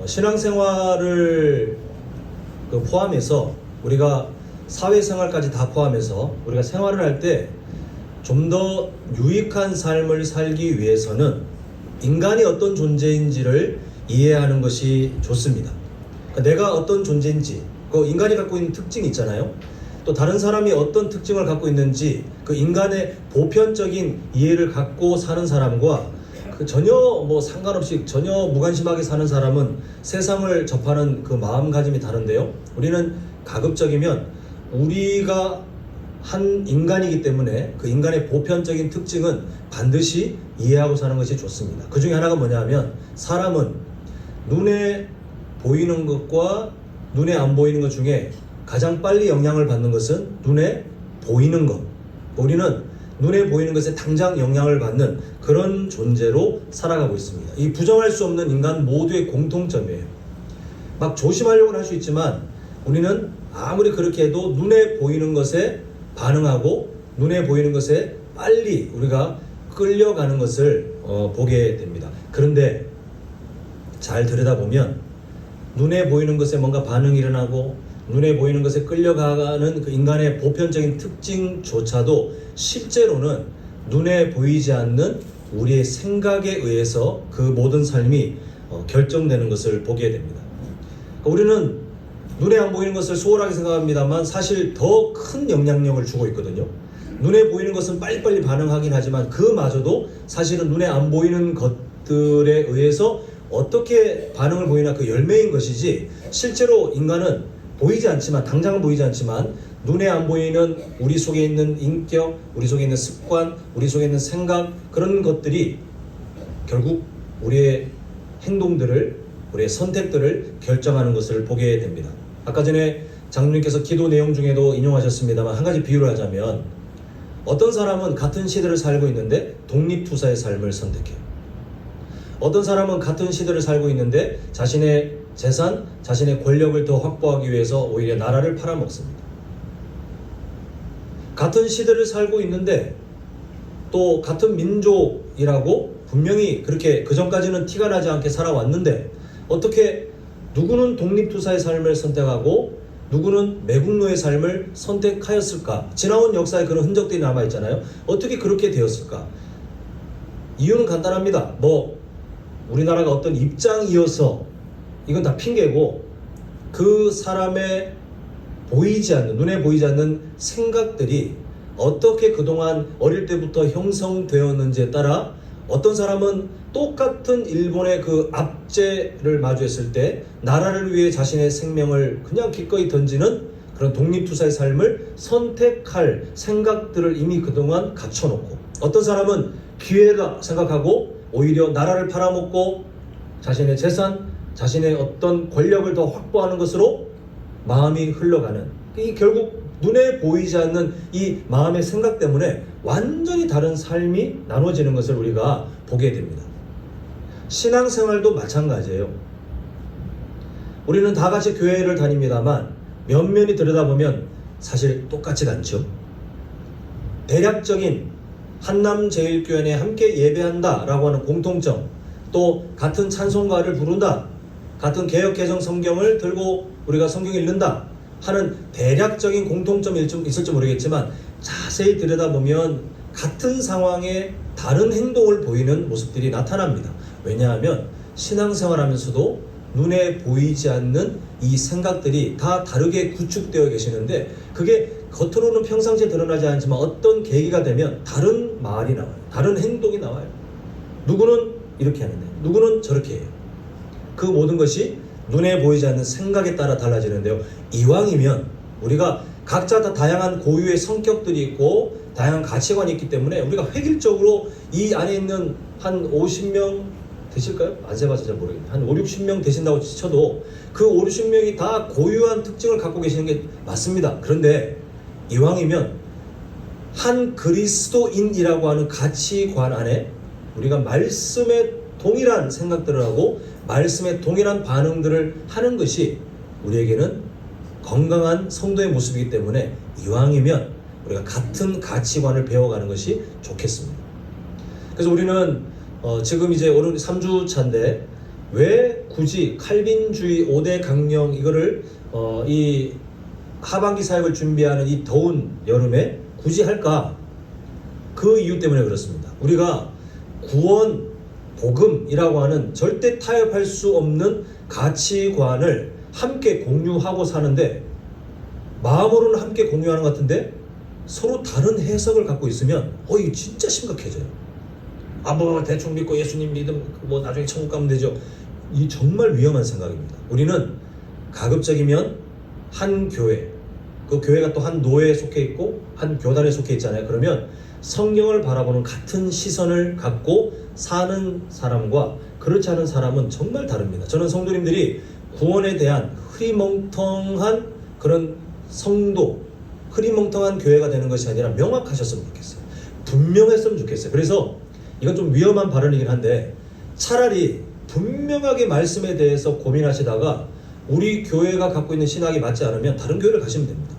신앙생활을 포함해서 우리가 사회생활까지 다 포함해서 우리가 생활을 할 때 좀 더 유익한 삶을 살기 위해서는 인간이 어떤 존재인지를 이해하는 것이 좋습니다. 내가 어떤 존재인지, 그 인간이 갖고 있는 특징이 있잖아요. 또 다른 사람이 어떤 특징을 갖고 있는지 그 인간의 보편적인 이해를 갖고 사는 사람과 전혀 상관없이 전혀 무관심하게 사는 사람은 세상을 접하는 그 마음가짐이 다른데요. 우리는 가급적이면 우리가 한 인간이기 때문에 그 인간의 보편적인 특징은 반드시 이해하고 사는 것이 좋습니다. 그 중에 하나가 뭐냐 하면 사람은 눈에 보이는 것과 눈에 안 보이는 것 중에 가장 빨리 영향을 받는 것은 눈에 보이는 것. 우리는 눈에 보이는 것에 당장 영향을 받는 그런 존재로 살아가고 있습니다. 이 부정할 수 없는 인간 모두의 공통점이에요. 막 조심하려고는 할 수 있지만 우리는 아무리 그렇게 해도 눈에 보이는 것에 반응하고 눈에 보이는 것에 빨리 우리가 끌려가는 것을 보게 됩니다. 그런데 잘 들여다보면 눈에 보이는 것에 뭔가 반응이 일어나고 눈에 보이는 것에 끌려가는 그 인간의 보편적인 특징조차도 실제로는 눈에 보이지 않는 우리의 생각에 의해서 그 모든 삶이 결정되는 것을 보게 됩니다. 우리는 눈에 안 보이는 것을 소홀하게 생각합니다만 사실 더 큰 영향력을 주고 있거든요. 눈에 보이는 것은 빨리빨리 반응하긴 하지만 그마저도 사실은 눈에 안 보이는 것들에 의해서 어떻게 반응을 보이나 그 열매인 것이지, 실제로 인간은 보이지 않지만, 당장은 보이지 않지만 눈에 안 보이는 우리 속에 있는 인격, 우리 속에 있는 습관, 우리 속에 있는 생각, 그런 것들이 결국 우리의 행동들을, 우리의 선택들을 결정하는 것을 보게 됩니다. 아까 전에 장로님께서 기도 내용 중에도 인용하셨습니다만 한 가지 비유를 하자면, 어떤 사람은 같은 시대를 살고 있는데 독립투사의 삶을 선택해요. 어떤 사람은 같은 시대를 살고 있는데 자신의 재산, 자신의 권력을 더 확보하기 위해서 오히려 나라를 팔아먹습니다. 같은 시대를 살고 있는데 또 같은 민족이라고 분명히 그렇게 그전까지는 티가 나지 않게 살아왔는데 어떻게 누구는 독립투사의 삶을 선택하고 누구는 매국노의 삶을 선택하였을까? 지나온 역사에 그런 흔적들이 남아있잖아요. 어떻게 그렇게 되었을까? 이유는 간단합니다. 우리나라가 어떤 입장이어서 이건 다 핑계고, 그 사람의 보이지 않는, 눈에 보이지 않는 생각들이 어떻게 그동안 어릴 때부터 형성되었는지에 따라 어떤 사람은 똑같은 일본의 그 압제를 마주했을 때 나라를 위해 자신의 생명을 그냥 기꺼이 던지는 그런 독립투사의 삶을 선택할 생각들을 이미 그동안 갖춰놓고, 어떤 사람은 기회다 생각하고 오히려 나라를 팔아먹고 자신의 재산, 자신의 어떤 권력을 더 확보하는 것으로 마음이 흘러가는, 이 결국 눈에 보이지 않는 이 마음의 생각 때문에 완전히 다른 삶이 나눠지는 것을 우리가 보게 됩니다. 신앙생활도 마찬가지예요. 우리는 다 같이 교회를 다닙니다만 면면이 들여다보면 사실 똑같지 않죠. 대략적인 한남제일교회에 함께 예배한다 라고 하는 공통점, 또 같은 찬송가를 부른다, 같은 개역개정 성경을 들고 우리가 성경 읽는다 하는 대략적인 공통점이 있을지 모르겠지만 자세히 들여다보면 같은 상황에 다른 행동을 보이는 모습들이 나타납니다. 왜냐하면 신앙생활하면서도 눈에 보이지 않는 이 생각들이 다 다르게 구축되어 계시는데, 그게 겉으로는 평상시에 드러나지 않지만 어떤 계기가 되면 다른 말이 나와요. 다른 행동이 나와요. 누구는 이렇게 하는데 누구는 저렇게 해요. 그 모든 것이 눈에 보이지 않는 생각에 따라 달라지는데요. 이왕이면 우리가 각자 다 다양한 고유의 성격들이 있고 다양한 가치관이 있기 때문에 우리가 획일적으로 이 안에 있는 한 50명 되실까요? 안 세봐서 잘 모르겠는데 한 5, 60명 되신다고 쳐도 그 5, 60명이 다 고유한 특징을 갖고 계시는 게 맞습니다. 그런데 이왕이면 한 그리스도인이라고 하는 가치관 안에 우리가 말씀에 동일한 생각들을 하고 말씀에 동일한 반응들을 하는 것이 우리에게는 건강한 성도의 모습이기 때문에 이왕이면 우리가 같은 가치관을 배워가는 것이 좋겠습니다. 그래서 우리는 지금 이제 오늘 3주 차인데 왜 굳이 칼빈주의 5대 강령 이거를 이 하반기 사역을 준비하는 이 더운 여름에 굳이 할까? 그 이유 때문에 그렇습니다. 우리가 구원, 복음이라고 하는 절대 타협할 수 없는 가치관을 함께 공유하고 사는데, 마음으로는 함께 공유하는 것 같은데 서로 다른 해석을 갖고 있으면 이거 진짜 심각해져요. 뭐 대충 믿고 예수님 믿음 뭐 나중에 천국 가면 되죠. 이 정말 위험한 생각입니다. 우리는 가급적이면 한 교회, 그 교회가 또 한 노회에 속해 있고 한 교단에 속해 있잖아요. 그러면 성경을 바라보는 같은 시선을 갖고 사는 사람과 그렇지 않은 사람은 정말 다릅니다. 저는 성도님들이 구원에 대한 흐리멍텅한 그런 성도, 흐리멍텅한 교회가 되는 것이 아니라 명확하셨으면 좋겠어요. 분명했으면 좋겠어요. 그래서 이건 좀 위험한 발언이긴 한데, 차라리 분명하게 말씀에 대해서 고민하시다가 우리 교회가 갖고 있는 신학이 맞지 않으면 다른 교회를 가시면 됩니다.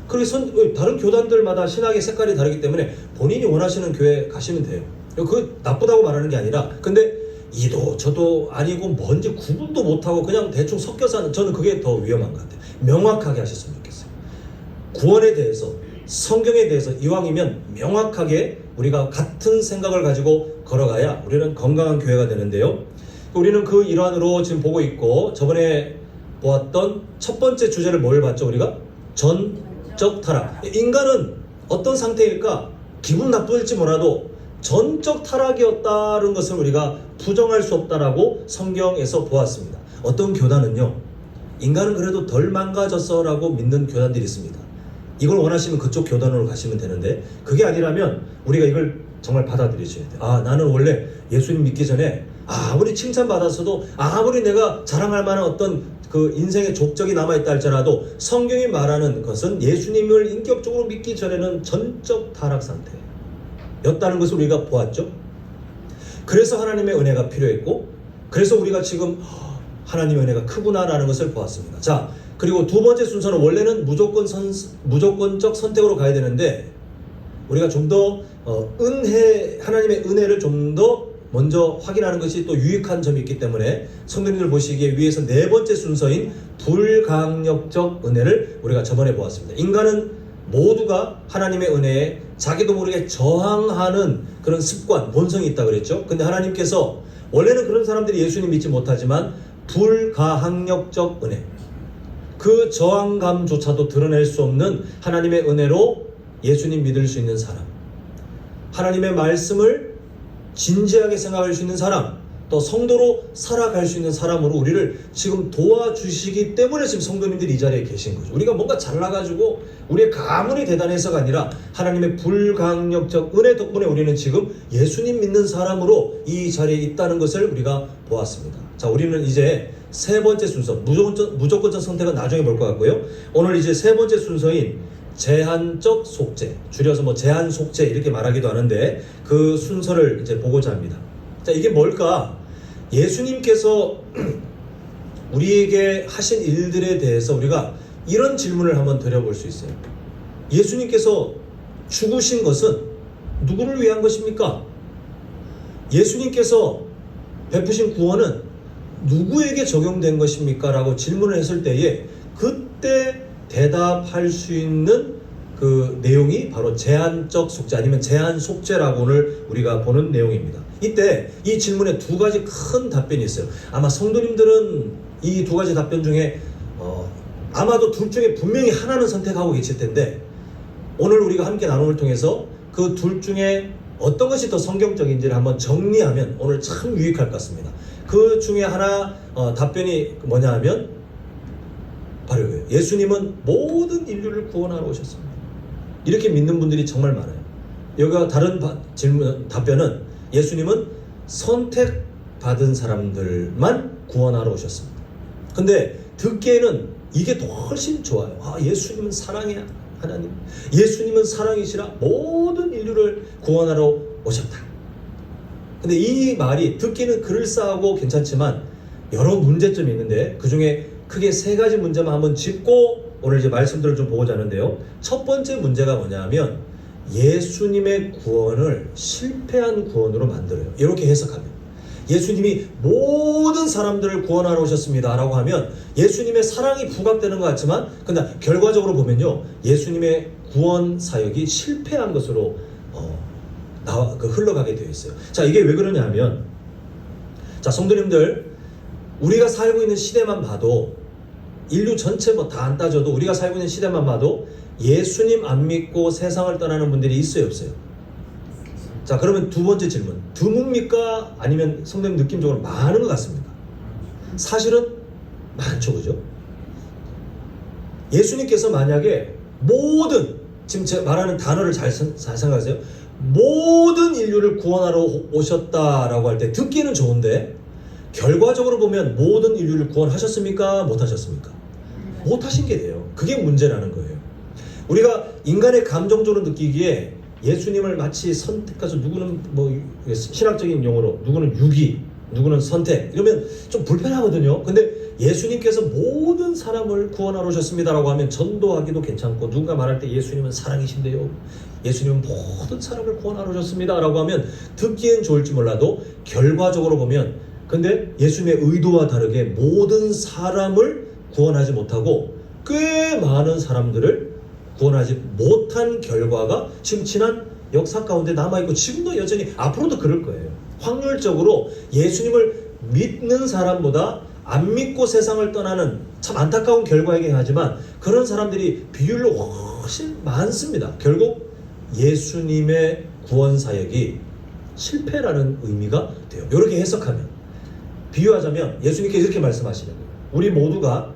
그래서 다른 교단들마다 신학의 색깔이 다르기 때문에 본인이 원하시는 교회 가시면 돼요. 그 나쁘다고 말하는 게 아니라, 근데 이도 저도 아니고 뭔지 구분도 못하고 그냥 대충 섞여서 하는, 저는 그게 더 위험한 것 같아요. 명확하게 하셨으면 좋겠어요. 구원에 대해서, 성경에 대해서 이왕이면 명확하게 우리가 같은 생각을 가지고 걸어가야 우리는 건강한 교회가 되는데요. 우리는 그 일환으로 지금 보고 있고, 저번에 보았던 첫 번째 주제를 뭘 봤죠? 우리가 전적 타락. 인간은 어떤 상태일까? 기분 나쁠지 몰라도 전적 타락이었다는 것을 우리가 부정할 수 없다라고 성경에서 보았습니다. 어떤 교단은요, 인간은 그래도 덜 망가졌어 라고 믿는 교단들이 있습니다. 이걸 원하시면 그쪽 교단으로 가시면 되는데, 그게 아니라면 우리가 이걸 정말 받아들이셔야 돼요. 나는 원래 예수님 믿기 전에 아무리 칭찬받았어도, 아무리 내가 자랑할 만한 어떤 그 인생의 족적이 남아있다 할지라도 성경이 말하는 것은 예수님을 인격적으로 믿기 전에는 전적 타락 상태였다는 것을 우리가 보았죠. 그래서 하나님의 은혜가 필요했고, 그래서 우리가 지금 하나님의 은혜가 크구나라는 것을 보았습니다. 자, 그리고 두 번째 순서는 원래는 무조건적 선택으로 가야 되는데, 우리가 좀 더 하나님의 은혜를 좀 더 먼저 확인하는 것이 또 유익한 점이 있기 때문에 성도님들 보시기에 위해서 네 번째 순서인 불강력적 은혜를 우리가 저번에 보았습니다. 인간은 모두가 하나님의 은혜에 자기도 모르게 저항하는 그런 습관, 본성이 있다고 그랬죠. 근데 하나님께서 원래는 그런 사람들이 예수님 믿지 못하지만 불가항력적 은혜, 그 저항감조차도 드러낼 수 없는 하나님의 은혜로 예수님 믿을 수 있는 사람, 하나님의 말씀을 진지하게 생각할 수 있는 사람, 또 성도로 살아갈 수 있는 사람으로 우리를 지금 도와주시기 때문에 지금 성도님들이 이 자리에 계신 거죠. 우리가 뭔가 잘나가지고 우리의 가문이 대단해서가 아니라 하나님의 불강력적 은혜 덕분에 우리는 지금 예수님 믿는 사람으로 이 자리에 있다는 것을 우리가 보았습니다. 자, 우리는 이제 세 번째 순서, 무조건적 선택은 나중에 볼 것 같고요. 오늘 이제 세 번째 순서인 제한적 속죄, 줄여서 제한 속죄 이렇게 말하기도 하는데, 그 순서를 이제 보고자 합니다. 자, 이게 뭘까? 예수님께서 우리에게 하신 일들에 대해서 우리가 이런 질문을 한번 드려볼 수 있어요. 예수님께서 죽으신 것은 누구를 위한 것입니까? 예수님께서 베푸신 구원은 누구에게 적용된 것입니까? 라고 질문을 했을 때에 그때 대답할 수 있는 그 내용이 바로 제한적 속죄, 아니면 제한 속죄라고 오늘 우리가 보는 내용입니다. 이때 이 질문에 두 가지 큰 답변이 있어요. 아마 성도님들은 이 두 가지 답변 중에 아마도 둘 중에 분명히 하나는 선택하고 계실 텐데, 오늘 우리가 함께 나눔을 통해서 그 둘 중에 어떤 것이 더 성경적인지를 한번 정리하면 오늘 참 유익할 것 같습니다. 그 중에 하나 답변이 뭐냐 하면 바로 이거예요. 예수님은 모든 인류를 구원하러 오셨습니다. 이렇게 믿는 분들이 정말 많아요. 여기가 다른 답변은 예수님은 선택받은 사람들만 구원하러 오셨습니다. 근데 듣기에는 이게 더 훨씬 좋아요. 예수님은 사랑의 하나님, 예수님은 사랑이시라 모든 인류를 구원하러 오셨다. 근데 이 말이 듣기는 그럴싸하고 괜찮지만 여러 문제점이 있는데, 그 중에 크게 세 가지 문제만 한번 짚고 오늘 이제 말씀들을 좀 보고자 하는데요. 첫 번째 문제가 뭐냐 하면 예수님의 구원을 실패한 구원으로 만들어요. 이렇게 해석하면 예수님이 모든 사람들을 구원하러 오셨습니다 라고 하면 예수님의 사랑이 부각되는 것 같지만 근데 결과적으로 보면요 예수님의 구원 사역이 실패한 것으로 흘러가게 되어 있어요. 자, 이게 왜 그러냐 하면 자, 성도님들 우리가 살고 있는 시대만 봐도 인류 전체 뭐 다 안 따져도 우리가 살고 있는 시대만 봐도 예수님 안 믿고 세상을 떠나는 분들이 있어요 없어요? 자, 그러면 두 번째 질문, 드뭅니까? 아니면 성도님 느낌적으로 많은 것 같습니까? 사실은 많죠, 그죠? 예수님께서 만약에 모든, 지금 제가 말하는 단어를 잘 생각하세요. 모든 인류를 구원하러 오셨다라고 할 때 듣기는 좋은데 결과적으로 보면 모든 인류를 구원하셨습니까? 못하셨습니까? 못하신 게 돼요. 그게 문제라는 거예요. 우리가 인간의 감정적으로 느끼기에 예수님을 마치 선택해서 누구는 뭐 신학적인 용어로 누구는 유기, 누구는 선택 이러면 좀 불편하거든요. 근데 예수님께서 모든 사람을 구원하러 오셨습니다라고 하면 전도하기도 괜찮고 누군가 말할 때 예수님은 사랑이신데요. 예수님은 모든 사람을 구원하러 오셨습니다라고 하면 듣기엔 좋을지 몰라도 결과적으로 보면 근데 예수님의 의도와 다르게 모든 사람을 구원하지 못하고 꽤 많은 사람들을 구원하지 못한 결과가 지금 지난 역사 가운데 남아있고 지금도 여전히 앞으로도 그럴 거예요. 확률적으로 예수님을 믿는 사람보다 안 믿고 세상을 떠나는 참 안타까운 결과이긴 하지만 그런 사람들이 비율로 훨씬 많습니다. 결국 예수님의 구원 사역이 실패라는 의미가 돼요. 이렇게 해석하면 비유하자면 예수님께서 이렇게 말씀하시는 거예요. 우리 모두가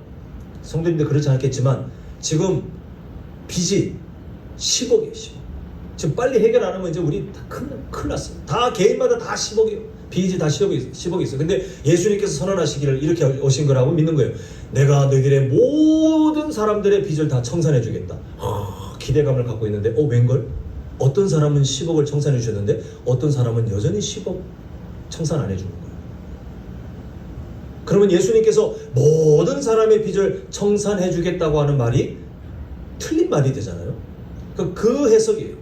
성도님들 그렇지 않겠지만 지금 빚이 10억이에요. 10억. 지금 빨리 해결 안 하면 이제 우리 다 큰일 났어요. 다 개인마다 다 10억이에요. 빚이 다 10억이 있어요. 근데 예수님께서 선언하시기를 이렇게 오신 거라고 믿는 거예요. 내가 너희들의 모든 사람들의 빚을 다 청산해 주겠다. 기대감을 갖고 있는데 웬걸? 어떤 사람은 10억을 청산해 주셨는데 어떤 사람은 여전히 10억 청산 안 해주는 거예요. 그러면 예수님께서 모든 사람의 빚을 청산해 주겠다고 하는 말이 틀린 말이 되잖아요. 그 해석이에요.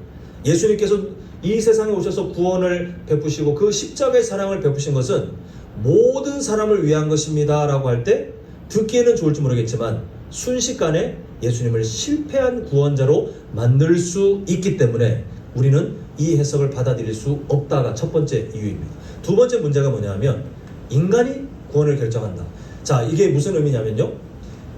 예수님께서 이 세상에 오셔서 구원을 베푸시고 그 십자가의 사랑을 베푸신 것은 모든 사람을 위한 것입니다 라고 할 때 듣기에는 좋을지 모르겠지만 순식간에 예수님을 실패한 구원자로 만들 수 있기 때문에 우리는 이 해석을 받아들일 수 없다가 첫 번째 이유입니다. 두 번째 문제가 뭐냐면 인간이 구원을 결정한다. 자, 이게 무슨 의미냐면요.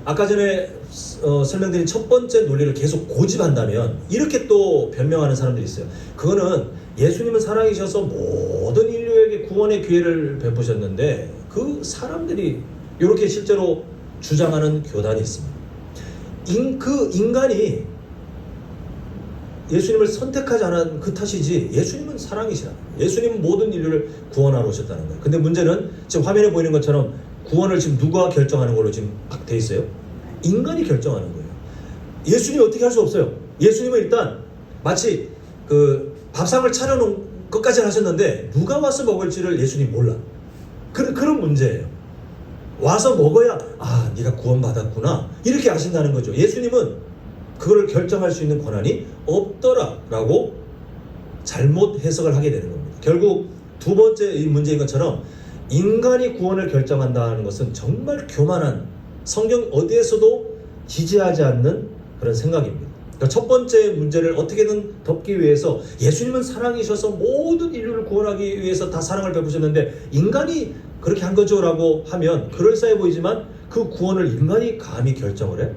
아까 전에 설명드린 첫 번째 논리를 계속 고집한다면 이렇게 또 변명하는 사람들이 있어요. 그거는 예수님은 사랑이셔서 모든 인류에게 구원의 기회를 베푸셨는데 그 사람들이 이렇게 실제로 주장하는 교단이 있습니다. 그 인간이 예수님을 선택하지 않은 그 탓이지 예수님은 사랑이시라. 예수님은 모든 인류를 구원하러 오셨다는 거예요. 근데 문제는 지금 화면에 보이는 것처럼 구원을 지금 누가 결정하는 걸로 지금 딱 돼 있어요? 인간이 결정하는 거예요. 예수님이 어떻게 할 수 없어요. 예수님은 일단 마치 그 밥상을 차려놓은 것까지는 하셨는데 누가 와서 먹을지를 예수님 몰라. 그런 문제예요. 와서 먹어야 네가 구원받았구나 이렇게 아신다는 거죠. 예수님은 그걸 결정할 수 있는 권한이 없더라라고 잘못 해석을 하게 되는 겁니다. 결국 두 번째 이 문제인 것처럼 인간이 구원을 결정한다는 것은 정말 교만한 성경 어디에서도 지지하지 않는 그런 생각입니다. 그러니까 첫 번째 문제를 어떻게든 덮기 위해서 예수님은 사랑이셔서 모든 인류를 구원하기 위해서 다 사랑을 베푸셨는데 인간이 그렇게 한 거죠 라고 하면 그럴싸해 보이지만 그 구원을 인간이 감히 결정을 해?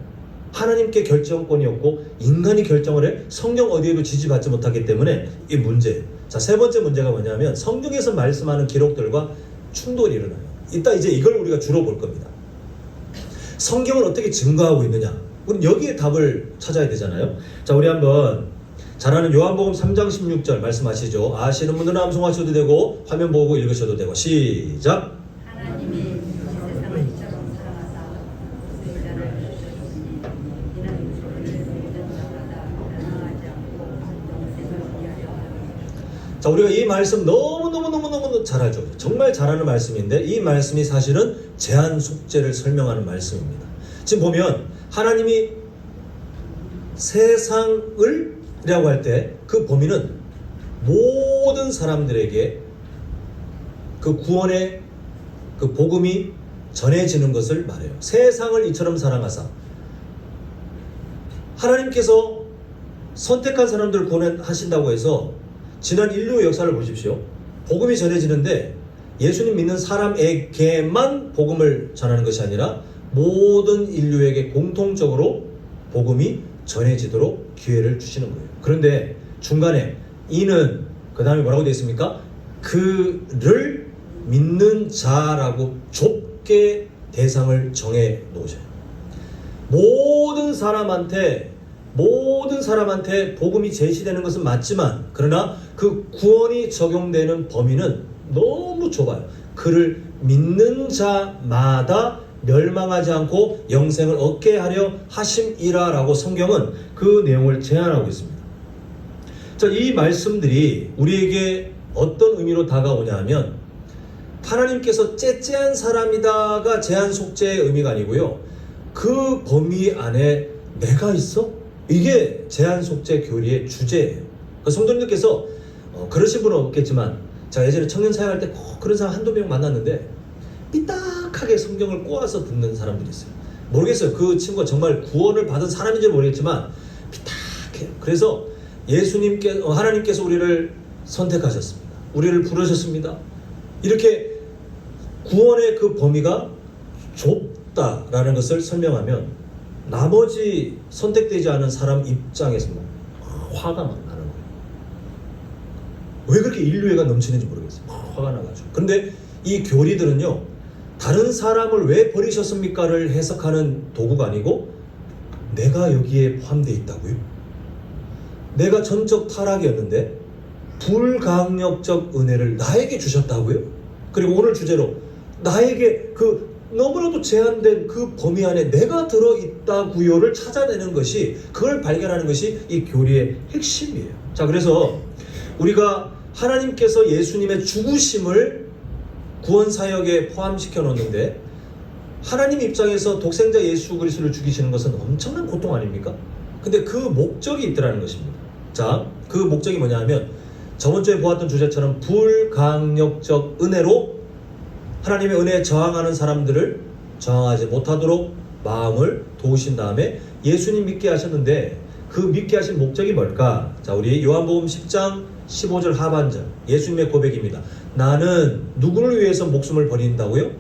하나님께 결정권이 없고 인간이 결정을 해? 성경 어디에도 지지받지 못하기 때문에 이 문제예요. 자, 세 번째 문제가 뭐냐면 성경에서 말씀하는 기록들과 충돌이 일어나요. 이따 이제 이걸 우리가 주로 볼 겁니다. 성경을 어떻게 증거하고 있느냐? 우리는 여기에 답을 찾아야 되잖아요. 자, 우리 한번 잘 아는 요한복음 3장 16절 말씀하시죠. 아시는 분들은 암송하셔도 되고 화면 보고 읽으셔도 되고 시작. 하나님이 세상을 이처럼 사랑하사 독생자를 주셨으니 이는 그를 믿는 자마다 멸망하지 않고 영생을 위하여 함이라. 자, 우리가 이 말씀 너무 잘 알죠. 정말 잘 아는 말씀인데 이 말씀이 사실은 제한 속죄를 설명하는 말씀입니다. 지금 보면 하나님이 세상을 이라고 할 때 그 범위는 모든 사람들에게 그 구원의 그 복음이 전해지는 것을 말해요. 세상을 이처럼 사랑하사. 하나님께서 선택한 사람들을 구원하신다고 해서 지난 인류의 역사를 보십시오. 복음이 전해지는데 예수님 믿는 사람에게만 복음을 전하는 것이 아니라 모든 인류에게 공통적으로 복음이 전해지도록 기회를 주시는 거예요. 그런데 중간에 이는 그 다음에 뭐라고 되어 있습니까? 그를 믿는 자라고 좁게 대상을 정해 놓으셔요. 모든 사람한테 복음이 제시되는 것은 맞지만 그러나 그 구원이 적용되는 범위는 너무 좁아요. 그를 믿는 자마다 멸망하지 않고 영생을 얻게 하려 하심이라 라고 성경은 그 내용을 제안하고 있습니다. 자, 이 말씀들이 우리에게 어떤 의미로 다가오냐 하면 하나님께서 째째한 사람이다가 제한 속죄의 의미가 아니고요. 그 범위 안에 내가 있어? 이게 제한 속죄 교리의 주제예요. 성도님들께서 그러신 분은 없겠지만 제가 예전에 청년 사역할 때 꼭 그런 사람 한두 명 만났는데 삐딱하게 성경을 꼬아서 듣는 사람들이 있어요. 모르겠어요. 그 친구가 정말 구원을 받은 사람인지 모르겠지만 삐딱해요. 그래서 하나님께서 우리를 선택하셨습니다. 우리를 부르셨습니다. 이렇게 구원의 그 범위가 좁다라는 것을 설명하면 나머지 선택되지 않은 사람 입장에서 화가 막 나는 거예요. 왜 그렇게 인류애가 넘치는지 모르겠어요. 화가 나가지고. 근데 이 교리들은요, 다른 사람을 왜 버리셨습니까를 해석하는 도구가 아니고 내가 여기에 포함되어 있다고요? 내가 전적 타락이었는데 불강력적 은혜를 나에게 주셨다고요? 그리고 오늘 주제로 나에게 그 너무나도 제한된 그 범위 안에 내가 들어있다구요를 찾아내는 것이, 그걸 발견하는 것이 이 교리의 핵심이에요. 자, 그래서 우리가 하나님께서 예수님의 죽으심을 구원사역에 포함시켜 놓는데 하나님 입장에서 독생자 예수 그리스도를 죽이시는 것은 엄청난 고통 아닙니까? 근데 그 목적이 있더라는 것입니다. 자, 그 목적이 뭐냐 하면 저번주에 보았던 주제처럼 불강력적 은혜로 하나님의 은혜에 저항하는 사람들을 저항하지 못하도록 마음을 도우신 다음에 예수님 믿게 하셨는데 그 믿게 하신 목적이 뭘까? 자, 우리 요한복음 10장 15절 하반절 예수님의 고백입니다. 나는 누구를 위해서 목숨을 버린다고요?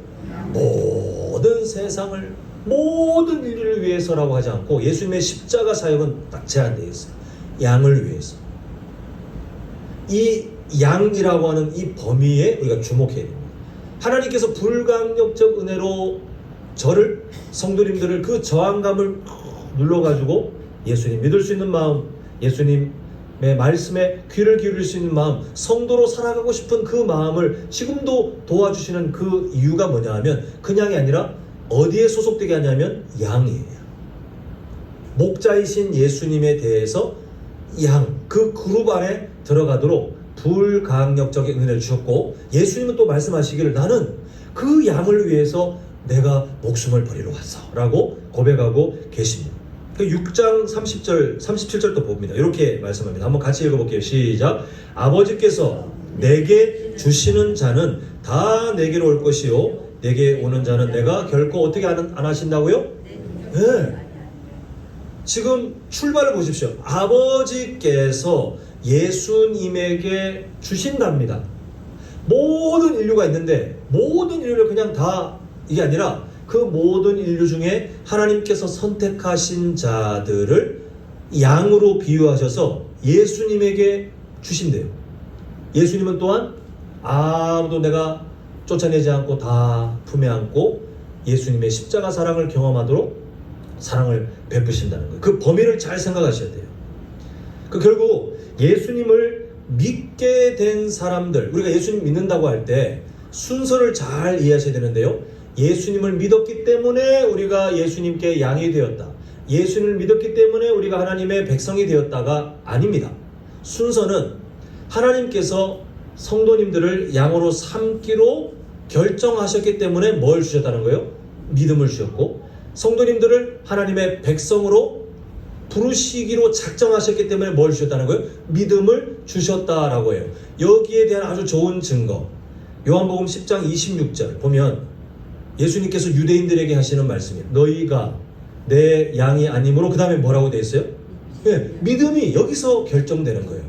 모든 세상을, 모든 인류를 위해서라고 하지 않고 예수님의 십자가 사역은 딱 제한되어 있어요. 양을 위해서. 이 양이라고 하는 이 범위에 우리가 주목해야 됩니다. 하나님께서 불강력적 은혜로 저를, 성도님들을 그 저항감을 눌러가지고 예수님 믿을 수 있는 마음, 예수님의 말씀에 귀를 기울일 수 있는 마음, 성도로 살아가고 싶은 그 마음을 지금도 도와주시는 그 이유가 뭐냐 하면 그냥이 아니라 어디에 소속되게 하냐면 양이에요. 목자이신 예수님에 대해서 양, 그 그룹 안에 들어가도록 불강력적인 은혜를 주셨고 예수님은 또 말씀하시기를 나는 그 양을 위해서 내가 목숨을 버리러 왔어 라고 고백하고 계십니다. 6장 30절 37절도 봅니다. 이렇게 말씀합니다. 한번 같이 읽어볼게요. 시작. 아버지께서 내게 주시는 자는 다 내게로 올 것이요 내게 오는 자는 내가 결코 어떻게 안 하신다고요? 네. 지금 출발을 보십시오. 아버지께서 예수님에게 주신답니다. 모든 인류가 있는데 모든 인류를 그냥 다 이게 아니라 그 모든 인류 중에 하나님께서 선택하신 자들을 양으로 비유하셔서 예수님에게 주신대요. 예수님은 또한 아무도 내가 쫓아내지 않고 다 품에 안고 예수님의 십자가 사랑을 경험하도록 사랑을 베푸신다는 거예요. 그 범위를 잘 생각하셔야 돼요. 그 결국 예수님을 믿게 된 사람들, 우리가 예수님 믿는다고 할 때 순서를 잘 이해하셔야 되는데요. 예수님을 믿었기 때문에 우리가 예수님께 양이 되었다. 예수님을 믿었기 때문에 우리가 하나님의 백성이 되었다가 아닙니다. 순서는 하나님께서 성도님들을 양으로 삼기로 결정하셨기 때문에 뭘 주셨다는 거예요? 믿음을 주셨고, 성도님들을 하나님의 백성으로 부르시기로 작정하셨기 때문에 뭘 주셨다는 거예요? 믿음을 주셨다라고 해요. 여기에 대한 아주 좋은 증거. 요한복음 10장 26절 보면 예수님께서 유대인들에게 하시는 말씀이에요. 너희가 내 양이 아니므로 그 다음에 뭐라고 되어 있어요? 네, 믿음이 여기서 결정되는 거예요.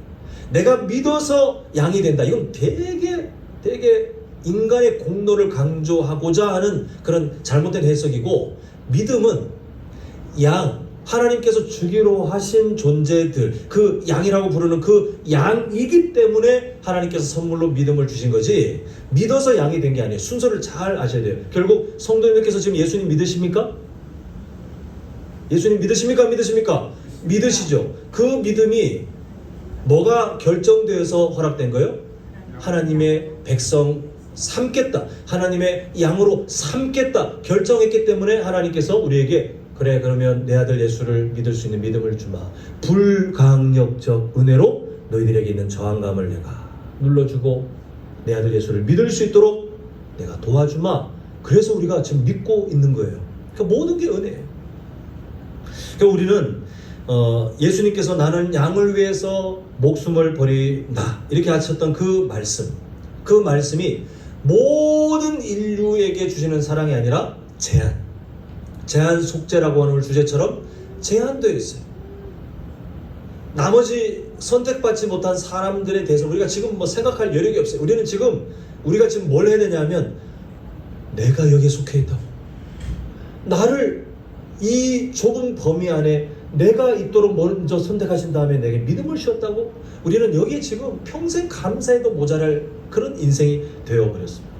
내가 믿어서 양이 된다. 이건 되게 인간의 공로를 강조하고자 하는 그런 잘못된 해석이고, 믿음은 하나님께서 주기로 하신 존재들, 그 양이라고 부르는 그 양이기 때문에 하나님께서 선물로 믿음을 주신 거지, 믿어서 양이 된 게 아니에요. 순서를 잘 아셔야 돼요. 결국 성도님들께서 지금 예수님 믿으십니까? 예수님 믿으십니까? 믿으시죠. 그 믿음이 뭐가 결정되어서 허락된 거예요? 하나님의 백성 삼겠다, 하나님의 양으로 삼겠다 결정했기 때문에 하나님께서 우리에게 그래, 그러면 내 아들 예수를 믿을 수 있는 믿음을 주마. 불강력적 은혜로 너희들에게 있는 저항감을 내가 눌러주고 내 아들 예수를 믿을 수 있도록 내가 도와주마. 그래서 우리가 지금 믿고 있는 거예요. 그러니까 모든 게 은혜예요. 그러니까 우리는 예수님께서 나는 양을 위해서 목숨을 버린다 이렇게 하셨던 그 말씀이 모든 인류에게 주시는 사랑이 아니라 제한 속죄라고 하는 주제처럼 제한되어 있어요. 나머지 선택받지 못한 사람들에 대해서 우리가 지금 뭐 생각할 여력이 없어요. 우리가 지금 뭘 해야 되냐면, 내가 여기에 속해 있다고, 나를 이 좁은 범위 안에 내가 있도록 먼저 선택하신 다음에 내게 믿음을 주셨다고, 우리는 여기에 지금 평생 감사해도 모자랄 그런 인생이 되어버렸습니다.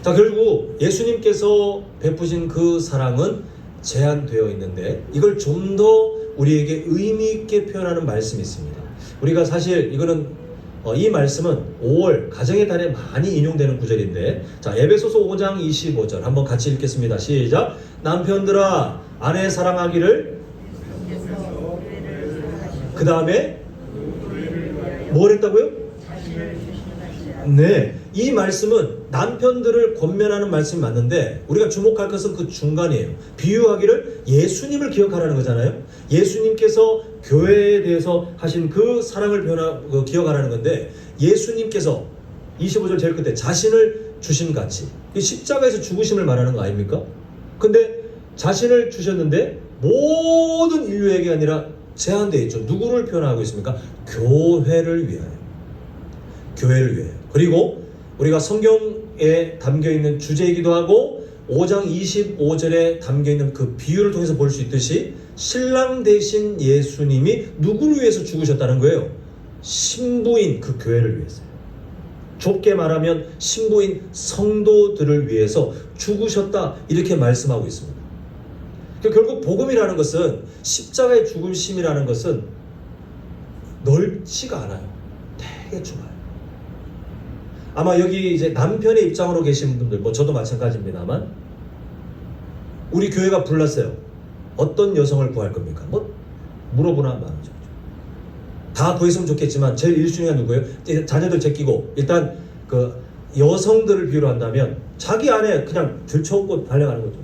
자, 결국 예수님께서 베푸신 그 사랑은 제한되어 있는데, 이걸 좀 더 우리에게 의미 있게 표현하는 말씀이 있습니다. 우리가 사실 이 말씀은 5월 가정의 달에 많이 인용되는 구절인데, 자, 에베소서 5장 25절 한번 같이 읽겠습니다. 시작. 남편들아 아내 사랑하기를, 그 다음에 뭘 했다고요? 네, 이 말씀은 남편들을 권면하는 말씀이 맞는데, 우리가 주목할 것은 그 중간이에요. 비유하기를 예수님을 기억하라는 거잖아요. 예수님께서 교회에 대해서 하신 그 사랑을 기억하라는 건데, 예수님께서 25절 제일 끝에 자신을 주신 같이, 이 십자가에서 죽으심을 말하는 거 아닙니까? 근데 자신을 주셨는데 모든 인류에게 아니라 제한되어 있죠. 누구를 표현하고 있습니까? 교회를 위하여. 그리고 우리가 성경에 담겨있는 주제이기도 하고 5장 25절에 담겨있는 그 비유를 통해서 볼 수 있듯이, 신랑 대신 예수님이 누구를 위해서 죽으셨다는 거예요? 신부인 그 교회를 위해서요. 좁게 말하면 신부인 성도들을 위해서 죽으셨다 이렇게 말씀하고 있습니다. 결국 복음이라는 것은, 십자가의 죽으심이라는 것은 넓지가 않아요. 되게 좁아요. 아마 여기 이제 남편의 입장으로 계신 분들, 뭐 저도 마찬가지입니다만, 우리 교회가 불렀어요. 어떤 여성을 구할 겁니까? 뭐 물어보나 말하죠. 다 구했으면 좋겠지만 제일 1순위가 누구예요? 자녀들 제끼고, 일단 그 여성들을 비유로 한다면 자기 안에 그냥 들쳐업고 달려가는 거죠.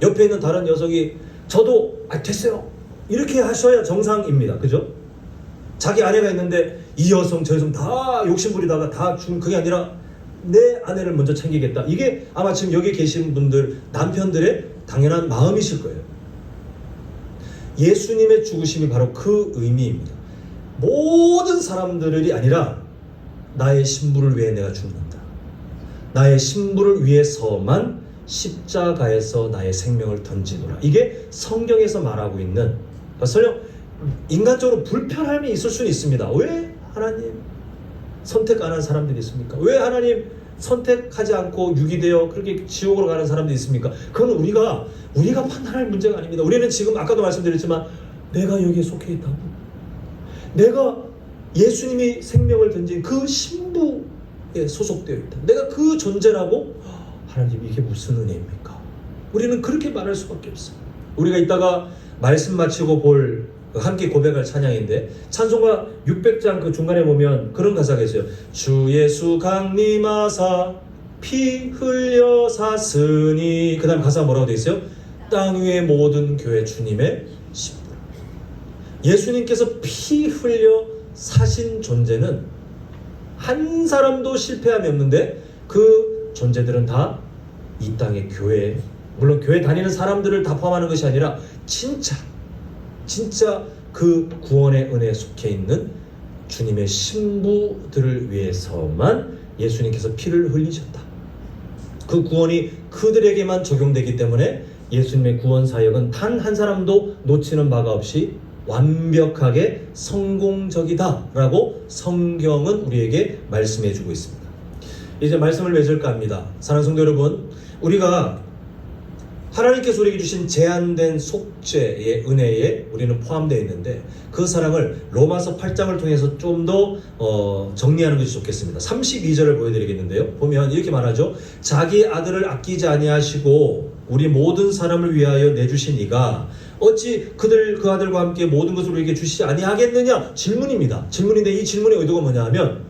옆에 있는 다른 여성이 저도 됐어요 이렇게 하셔야 정상입니다. 그죠? 자기 아내가 있는데 이 여성 저 여성 다 욕심부리다가 다 죽은, 그게 아니라 내 아내를 먼저 챙기겠다. 이게 아마 지금 여기 계신 분들 남편들의 당연한 마음이실 거예요. 예수님의 죽으심이 바로 그 의미입니다. 모든 사람들이 아니라 나의 신부를 위해 내가 죽는다. 나의 신부를 위해서만 십자가에서 나의 생명을 던지노라. 이게 성경에서 말하고 있는, 설령 인간적으로 불편함이 있을 수는 있습니다. 왜 하나님 선택 안 한 사람들이 있습니까? 왜 하나님 선택하지 않고 유기되어 그렇게 지옥으로 가는 사람들이 있습니까? 그건 우리가 판단할 문제가 아닙니다. 우리는 지금 아까도 말씀드렸지만, 내가 여기에 속해 있다고, 내가 예수님이 생명을 던진 그 신부에 소속되어 있다, 내가 그 존재라고, 하나님 이게 무슨 은혜입니까? 우리는 그렇게 말할 수밖에 없어요. 우리가 이따가 말씀 마치고 볼 함께 고백할 찬양인데, 찬송가 600장 그 중간에 보면 그런 가사가 있어요. 주 예수 강림하사 피 흘려 샀으니, 그 다음 가사가 뭐라고 되어 있어요? 땅 위의 모든 교회 주님의 신부라. 예수님께서 피 흘려 사신 존재는 한 사람도 실패함이 없는데, 그 존재들은 다 이 땅의 교회, 물론 교회 다니는 사람들을 다 포함하는 것이 아니라 진짜 그 구원의 은혜에 속해 있는 주님의 신부들을 위해서만 예수님께서 피를 흘리셨다. 그 구원이 그들에게만 적용되기 때문에 예수님의 구원 사역은 단 한 사람도 놓치는 바가 없이 완벽하게 성공적이다라고 성경은 우리에게 말씀해 주고 있습니다. 이제 말씀을 맺을까 합니다. 사랑하는 성도 여러분, 우리가 하나님께서 우리에게 주신 제한된 속죄의 은혜에 우리는 포함되어 있는데 그 사랑을 로마서 8장을 통해서 좀 더 정리하는 것이 좋겠습니다. 32절을 보여드리겠는데요. 보면 이렇게 말하죠. 자기 아들을 아끼지 아니하시고 우리 모든 사람을 위하여 내주신 이가 어찌 그 아들과 함께 모든 것을 우리에게 주시지 아니하겠느냐? 질문입니다. 질문인데 이 질문의 의도가 뭐냐 하면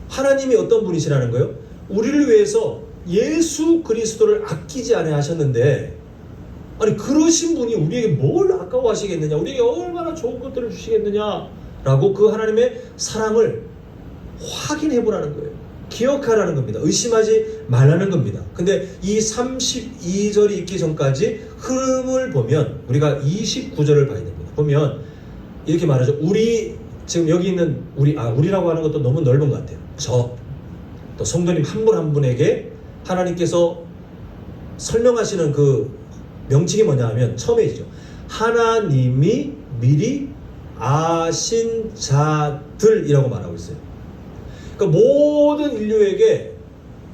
하나님이 어떤 분이시라는 거예요? 우리를 위해서 예수 그리스도를 아끼지 아니하셨는데 아니 그러신 분이 우리에게 뭘 아까워하시겠느냐, 우리에게 얼마나 좋은 것들을 주시겠느냐 라고 그 하나님의 사랑을 확인해 보라는 거예요. 기억하라는 겁니다. 의심하지 말라는 겁니다. 근데 이 32절이 있기 전까지 흐름을 보면 우리가 29절을 봐야 됩니다. 보면 이렇게 말하죠. 우리 지금 여기 있는 우리라고 하는 것도 너무 넓은 것 같아요. 또 성도님 한 분 한 분에게 하나님께서 설명하시는 그 명칭이 뭐냐 하면 처음이죠. 하나님이 미리 아신 자들이라고 말하고 있어요. 그러니까 모든 인류에게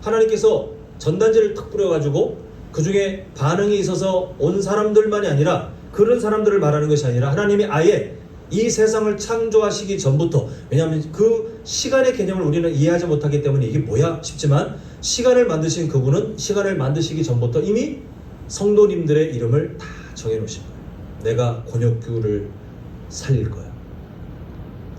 하나님께서 전단지를 탁 뿌려가지고 그 중에 반응이 있어서 온 사람들만이 아니라 그런 사람들을 말하는 것이 아니라 하나님이 아예 이 세상을 창조하시기 전부터, 왜냐하면 그 시간의 개념을 우리는 이해하지 못하기 때문에 이게 뭐야 싶지만 시간을 만드신 그분은 시간을 만드시기 전부터 이미 성도님들의 이름을 다 정해놓으신 거예요. 내가 권역규를 살릴 거야.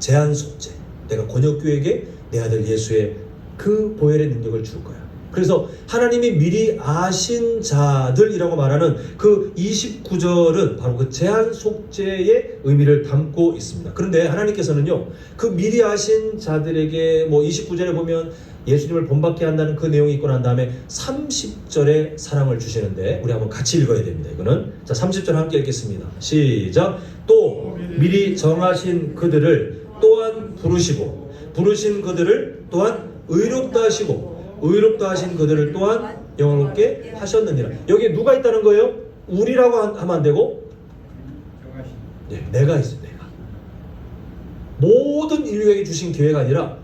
제한 속죄. 내가 권역규에게 내 아들 예수의 그 보혈의 능력을 줄 거야. 그래서 하나님이 미리 아신 자들이라고 말하는 그 29절은 바로 그 제한 속죄의 의미를 담고 있습니다. 그런데 하나님께서는요, 그 미리 아신 자들에게 29절에 보면 예수님을 본받게 한다는 그 내용이 있고 난 다음에 30절에 사랑을 주시는데 우리 한번 같이 읽어야 됩니다. 이거는 자 30절 함께 읽겠습니다. 시작. 또 미리 정하신 그들을 또한 부르신 그들을 또한 의롭다 하시고 의롭다 하신 그들을 또한 영원롭게 하셨느니라. 여기에 누가 있다는 거예요? 우리라고 하면 안 되고 내가 있어요. 내가. 모든 인류에게 주신 기회가 아니라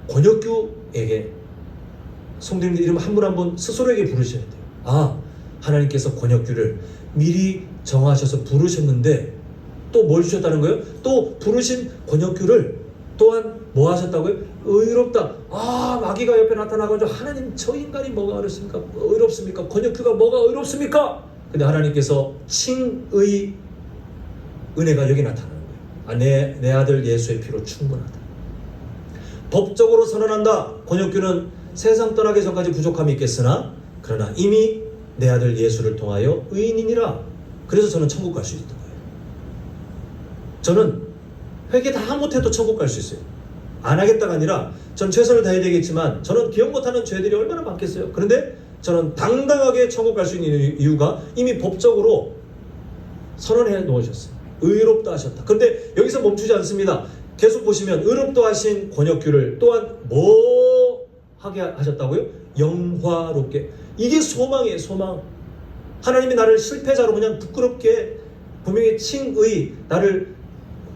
권역규에게 성도님들 이름 한 분 한 분 스스로에게 부르셔야 돼요. 하나님께서 권역규를 미리 정하셔서 부르셨는데 또 뭘 주셨다는 거예요? 또 부르신 권역규를 또한 뭐 하셨다고요? 의롭다. 마귀가 옆에 나타나가지고 하나님 저 인간이 뭐가 의롭습니까? 권역규가 뭐가 의롭습니까? 근데 하나님께서 칭의 은혜가 여기 나타나는 거예요. 내 아들 예수의 피로 충분하다. 법적으로 선언한다. 권역규는 세상 떠나기 전까지 부족함이 있겠으나 그러나 이미 내 아들 예수를 통하여 의인이니라. 그래서 저는 천국 갈 수 있던 거예요. 저는 회개 다 못해도 천국 갈 수 있어요. 안 하겠다가 아니라 전 최선을 다해야 되겠지만 저는 기억 못하는 죄들이 얼마나 많겠어요. 그런데 저는 당당하게 천국 갈 수 있는 이유가 이미 법적으로 선언해 놓으셨어요. 의롭다 하셨다. 그런데 여기서 멈추지 않습니다. 계속 보시면 의롭다 하신 권역규를 또한 뭐 하게 하셨다고요? 영화롭게. 이게 소망이에요. 소망. 하나님이 나를 실패자로 그냥 부끄럽게 분명히 칭의 나를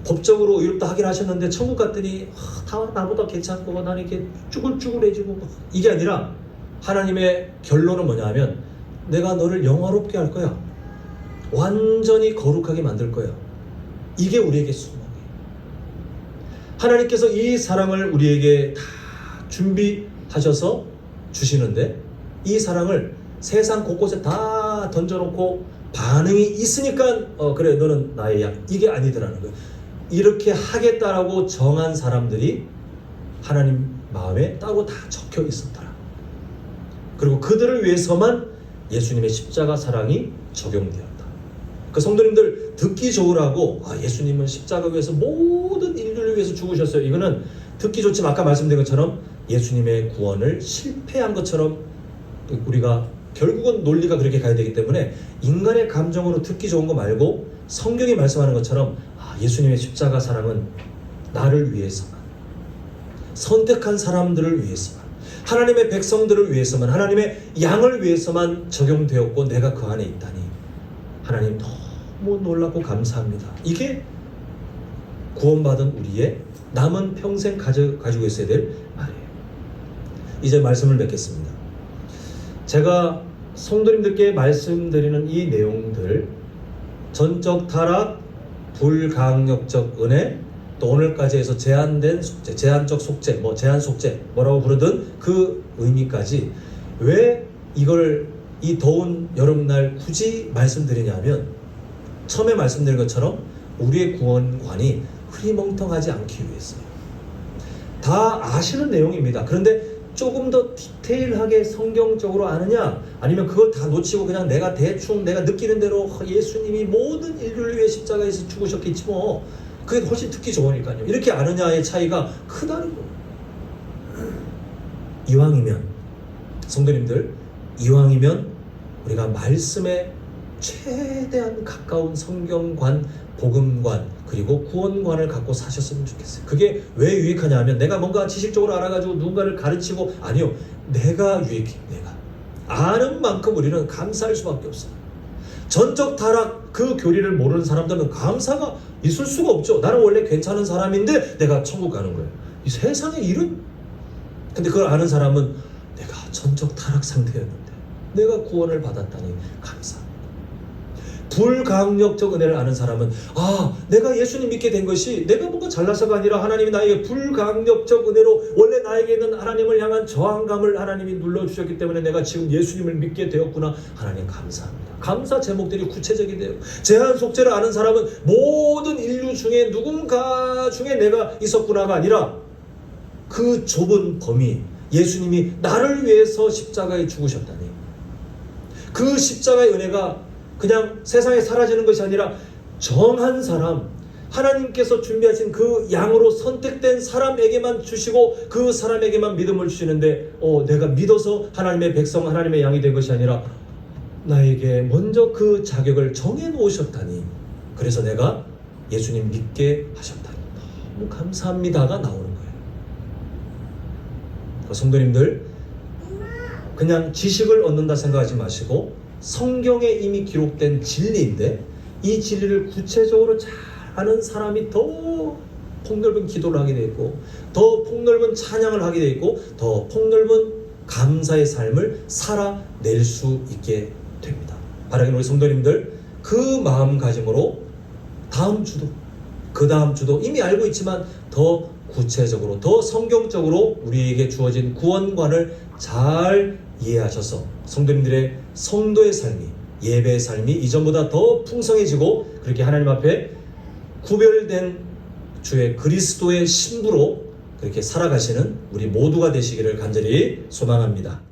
법적으로 의롭다 하긴 하셨는데 천국 갔더니 다 나보다 괜찮고 나는 이렇게 쭈글쭈글해지고 이게 아니라 하나님의 결론은 뭐냐 하면 내가 너를 영화롭게 할 거야. 완전히 거룩하게 만들 거야. 이게 우리에게 소망이에요. 하나님께서 이 사랑을 우리에게 다 준비하셔서 주시는데 이 사랑을 세상 곳곳에 다 던져놓고 반응이 있으니까 그래 너는 나의 양 이게 아니더라는 거예요. 이렇게 하겠다라고 정한 사람들이 하나님 마음에 따로 다 적혀 있었더라. 그리고 그들을 위해서만 예수님의 십자가 사랑이 적용되었다. 그 성도님들 듣기 좋으라고 예수님은 십자가 위해서 모든 인류를 위해서 죽으셨어요. 이거는 듣기 좋지만 아까 말씀드린 것처럼 예수님의 구원을 실패한 것처럼 우리가 결국은 논리가 그렇게 가야 되기 때문에 인간의 감정으로 듣기 좋은 거 말고 성경이 말씀하는 것처럼 예수님의 십자가 사랑은 나를 위해서만, 선택한 사람들을 위해서만, 하나님의 백성들을 위해서만, 하나님의 양을 위해서만 적용되었고 내가 그 안에 있다니 하나님 너무 놀랍고 감사합니다. 이게 구원받은 우리의 남은 평생 가지고 있어야 될 말이에요. 이제 말씀을 맺겠습니다. 제가 성도님들께 말씀드리는 이 내용들, 전적 타락, 불강력적 은혜, 또 오늘까지 해서 제한된 속죄, 제한적 속죄, 제한 속죄 뭐라고 부르든 그 의미까지 왜 이걸 이 더운 여름날 굳이 말씀드리냐면, 처음에 말씀드린 것처럼 우리의 구원관이 흐리멍텅하지 않기 위해서요. 다 아시는 내용입니다. 그런데 조금 더 디테일하게 성경적으로 아느냐, 아니면 그걸 다 놓치고 그냥 내가 대충 내가 느끼는 대로 예수님이 모든 인류를 위해 십자가에서 죽으셨겠지 뭐 그게 훨씬 듣기 좋으니까요, 이렇게 아느냐의 차이가 크다는 거예요. 이왕이면 성도님들, 이왕이면 우리가 말씀에 최대한 가까운 성경관, 복음관, 그리고 구원관을 갖고 사셨으면 좋겠어요. 그게 왜 유익하냐 하면, 내가 뭔가 지식적으로 알아가지고 누군가를 가르치고, 아니요, 내가 유익해. 내가 아는 만큼 우리는 감사할 수밖에 없어요. 전적 타락 그 교리를 모르는 사람들은 감사가 있을 수가 없죠. 나는 원래 괜찮은 사람인데 내가 천국 가는 거예요. 이 세상에 이런. 근데 그걸 아는 사람은 내가 전적 타락 상태였는데 내가 구원을 받았다니 감사합니다. 불강력적 은혜를 아는 사람은 내가 예수님 믿게 된 것이 내가 뭔가 잘나서가 아니라 하나님이 나에게 불강력적 은혜로 원래 나에게 있는 하나님을 향한 저항감을 하나님이 눌러주셨기 때문에 내가 지금 예수님을 믿게 되었구나. 하나님 감사합니다. 감사 제목들이 구체적이 돼요. 제한 속죄를 아는 사람은 모든 인류 중에 누군가 중에 내가 있었구나가 아니라 그 좁은 범위, 예수님이 나를 위해서 십자가에 죽으셨다니, 그 십자가의 은혜가 그냥 세상에 사라지는 것이 아니라 정한 사람, 하나님께서 준비하신 그 양으로 선택된 사람에게만 주시고 그 사람에게만 믿음을 주시는데 내가 믿어서 하나님의 백성, 하나님의 양이 된 것이 아니라 나에게 먼저 그 자격을 정해놓으셨다니, 그래서 내가 예수님 믿게 하셨다니 너무 감사합니다가 나오는 거예요. 성도님들, 그냥 지식을 얻는다 생각하지 마시고 성경에 이미 기록된 진리인데 이 진리를 구체적으로 잘 아는 사람이 더 폭넓은 기도를 하게 되어 있고, 더 폭넓은 찬양을 하게 되어 있고, 더 폭넓은 감사의 삶을 살아낼 수 있게 됩니다. 바라기는 우리 성도님들 그 마음가짐으로 다음 주도, 그 다음 주도 이미 알고 있지만 더 구체적으로, 더 성경적으로 우리에게 주어진 구원관을 잘 이해하셔서 성도님들의 성도의 삶이, 예배의 삶이 이전보다 더 풍성해지고 그렇게 하나님 앞에 구별된 주의 그리스도의 신부로 그렇게 살아가시는 우리 모두가 되시기를 간절히 소망합니다.